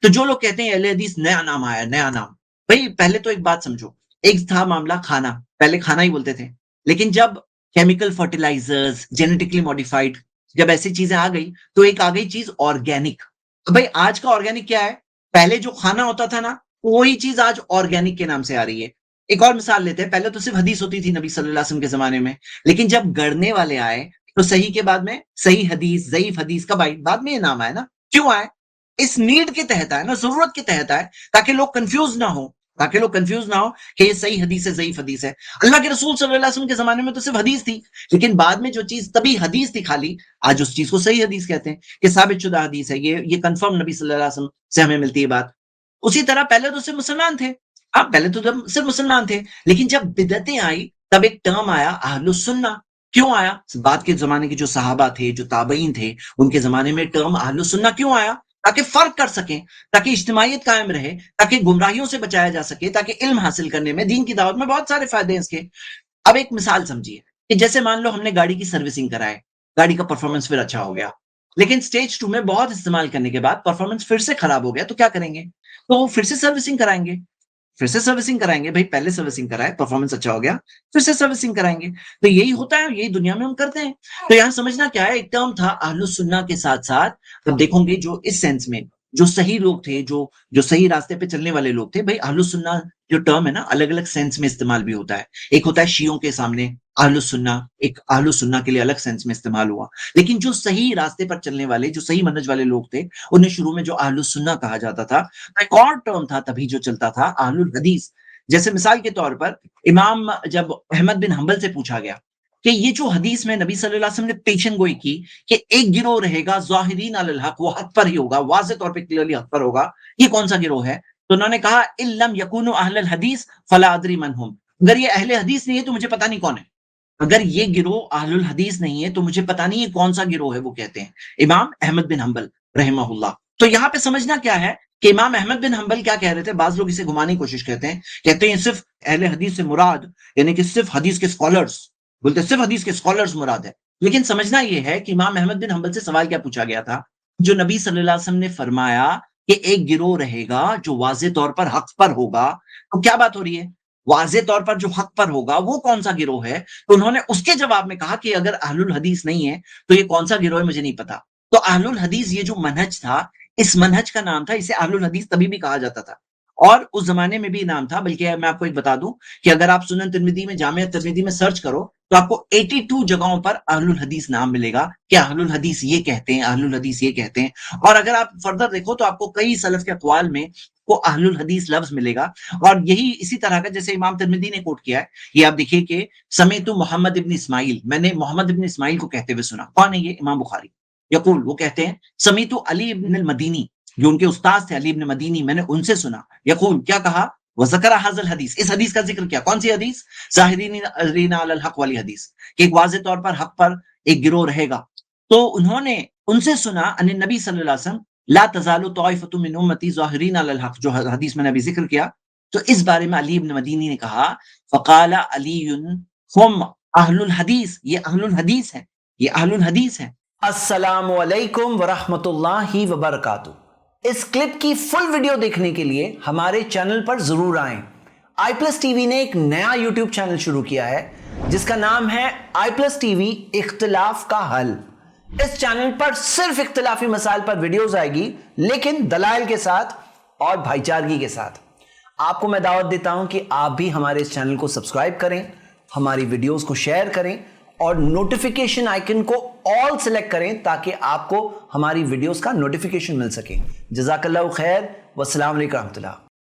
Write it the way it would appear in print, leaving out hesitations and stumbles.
تو جو لوگ کہتے ہیں اہل حدیث نیا نام آیا، نیا نام، بھائی پہلے تو ایک بات سمجھو، ایک تھا معاملہ کھانا، پہلے کھانا ہی بولتے تھے، لیکن جب کیمیکل فرٹیلائزرز، جینیٹکلی ماڈیفائڈ، جب ایسی چیزیں آ گئی تو ایک آ گئی چیز آرگینک. بھائی آج کا آرگینک کیا ہے؟ پہلے جو کھانا ہوتا تھا نا، وہی چیز آج آرگینک کے نام سے آ رہی ہے. ایک اور مثال لیتے ہیں، پہلے تو صرف حدیث ہوتی تھی نبی صلی اللہ علیہ وسلم کے زمانے میں، لیکن جب گڑنے والے آئے تو صحیح کے بعد میں صحیح حدیث، ضعیف حدیث کب آئی؟ بعد میں یہ نام آیا نا. کیوں آئے؟ اس نیڈ کے تحت آئے نا، ضرورت کے تحت آئے، تاکہ لوگ کنفیوز نہ ہو، تاکہ لوگ کنفیوز نہ ہو کہ یہ صحیح حدیث ہے، ضعیف حدیث ہے. اللہ کے رسول صلی اللہ علیہ وسلم کے زمانے میں تو صرف حدیث تھی، لیکن بعد میں جو چیز تبھی حدیث تھی خالی، آج اس چیز کو صحیح حدیث کہتے ہیں کہ ثابت شدہ حدیث ہے، یہ کنفرم نبی صلی اللہ علیہ وسلم سے ہمیں ملتی ہے بات. اسی طرح پہلے تو صرف مسلمان تھے، پہلے تو صرف مسلمان تھے، لیکن جب بدعتیں آئی تب ایک ٹرم آیا اہل السنہ. کیوں آیا؟ بعد کے زمانے کے جو صحابہ تھے، جو تابعین تھے، ان کے زمانے میں ٹرم اہل السنہ کیوں آیا؟ تاکہ فرق کر سکیں، تاکہ اجتماعیت قائم رہے، تاکہ گمراہیوں سے بچایا جا سکے، تاکہ علم حاصل کرنے میں، دین کی دعوت میں بہت سارے فائدے ہیں اس کے. اب ایک مثال سمجھیے کہ جیسے مان لو ہم نے گاڑی کی سروسنگ کرائے، گاڑی کا پرفارمنس پھر اچھا ہو گیا، لیکن سٹیج 2 میں بہت استعمال کرنے کے بعد پرفارمنس پھر سے خراب ہو گیا، تو کیا کریں گے؟ تو وہ پھر سے سروسنگ کرائیں گے، پھر سے سروسنگ کرائیں گے. بھائی پہلے سروسنگ کرائے، پرفارمنس اچھا ہو گیا، پھر سے سروسنگ کرائیں گے. تو یہی ہوتا ہے، یہی دنیا میں ہم کرتے ہیں. تو یہاں سمجھنا کیا ہے، ایک ٹرم تھا اہل السنہ کے ساتھ ساتھ اب دیکھو گے جو اس سینس میں جو صحیح لوگ تھے، جو صحیح راستے پہ چلنے والے لوگ تھے. بھائی اہل السنہ جو ٹرم ہے نا، الگ الگ سینس میں استعمال بھی ہوتا ہے. ایک ہوتا ہے شیعوں کے سامنے اہل السنہ، ایک اہل السنہ کے لیے الگ سینس میں استعمال ہوا. لیکن جو صحیح راستے پر چلنے والے، جو صحیح منہج والے لوگ تھے، انہیں شروع میں جو اہل السنہ کہا جاتا تھا. ایک اور ٹرم تھا تبھی جو چلتا تھا، اہل الحدیث. جیسے مثال کے طور پر امام جب احمد بن حنبل سے پوچھا گیا کہ یہ جو حدیث میں نبی صلی اللہ علیہ وسلم نے پیشن گوئی کی کہ ایک گروہ رہے گا ظاہرین علی الحق، وہ حق پر ہی ہوگا، واضح طور پہ کلیئرلی حق پر ہوگا، یہ کون سا گروہ ہے؟ تو انہوں نے کہا ان لم یکونوا اہل الحدیث فلا ادری من هم، اگر یہ اہل حدیث نہیں ہے تو مجھے پتہ نہیں کون ہے. اگر یہ گروہ اہل الحدیث نہیں ہے تو مجھے پتہ نہیں یہ کون سا گروہ ہے. وہ کہتے ہیں امام احمد بن حنبل رحمہ اللہ. تو یہاں پہ سمجھنا کیا ہے کہ امام احمد بن حنبل کیا کہہ رہے تھے؟ بعض لوگ اسے گھمانے کی کوشش کہتے ہیں صرف اہل حدیث سے مراد، یعنی کہ صرف حدیث کے اسکالرز، بولتے صرف حدیث کے اسکالرز مراد ہے. لیکن سمجھنا یہ ہے کہ امام احمد بن حنبل سے سوال کیا پوچھا گیا تھا؟ جو نبی صلی اللہ علیہ وسلم نے فرمایا کہ ایک گروہ رہے گا جو واضح طور پر حق پر ہوگا، تو کیا بات ہو رہی ہے؟ واضح طور پر جو حق پر ہوگا وہ کون سا گروہ ہے؟ تو انہوں نے اس کے جواب میں کہا کہ اگر اہل الحدیث نہیں ہے تو یہ کون سا گروہ ہے مجھے نہیں پتا. تو اہل الحدیث یہ جو منہج تھا، اس منہج کا نام تھا، اسے اہل الحدیث تبھی بھی کہا جاتا تھا، اور اس زمانے میں بھی نام تھا. بلکہ میں آپ کو ایک بتا دوں کہ اگر آپ سنن ترمذی میں، جامعہ ترمذی میں سرچ کرو تو آپ کو 82 جگہوں پر اہل الحدیث نام ملے گا کہ اہل الحدیث یہ کہتے ہیں، اہل الحدیث یہ کہتے ہیں. اور اگر آپ فردر دیکھو تو آپ کو کئی سلف کے اقوال میں کو اہل الحدیث لفظ ملے گا. اور یہی اسی طرح کا جیسے امام ترمذی نے کوٹ کیا ہے، یہ آپ دیکھیے کہ سمیت محمد ابن اسماعیل، میں نے محمد ابن اسماعیل کو کہتے ہوئے سنا. کون ہے یہ؟ امام بخاری. یقول، وہ کہتے ہیں سمیت علی ابن المدینی، جو ان کے استاد تھے علی ابن مدینی، میں نے ان سے سنا. یقول، کیا کہا؟ وذکر ھذا الحدیث، اس حدیث کا ذکر کیا. کون سی حدیث؟ ظاہرین علی الحق والی حدیث، کہ ایک واضح طور پر حق پر ایک گروہ رہے گا. تو انہوں نے ان سے سنا ان نبی صلی اللہ علیہ وسلم لا تزال طائفۃ من امتی ظاہرین علی الحق، جو حدیث میں نے ابھی ذکر کیا. تو اس بارے میں علی ابن مدینی نے کہا فقال علی ہم اہل الحدیث، یہ اہل الحدیث ہیں، یہ اہل الحدیث ہیں. السلام علیکم ورحمۃ اللہ وبرکاتہ. اس کلپ کی فل ویڈیو دیکھنے کے لیے ہمارے چینل پر ضرور آئیں. آئی پلس ٹی وی نے ایک نیا یوٹیوب چینل شروع کیا ہے جس کا نام ہے آئی پلس ٹی وی اختلاف کا حل. اس چینل پر صرف اختلافی مسائل پر ویڈیوز آئے گی، لیکن دلائل کے ساتھ اور بھائی چارگی کے ساتھ. آپ کو میں دعوت دیتا ہوں کہ آپ بھی ہمارے اس چینل کو سبسکرائب کریں، ہماری ویڈیوز کو شیئر کریں اور نوٹیفیکیشن آئیکن کو آل سلیکٹ کریں تاکہ آپ کو ہماری ویڈیوز کا نوٹیفیکیشن مل سکے. جزاک اللہ خیر، والسلام علیکم ورحمۃ اللہ.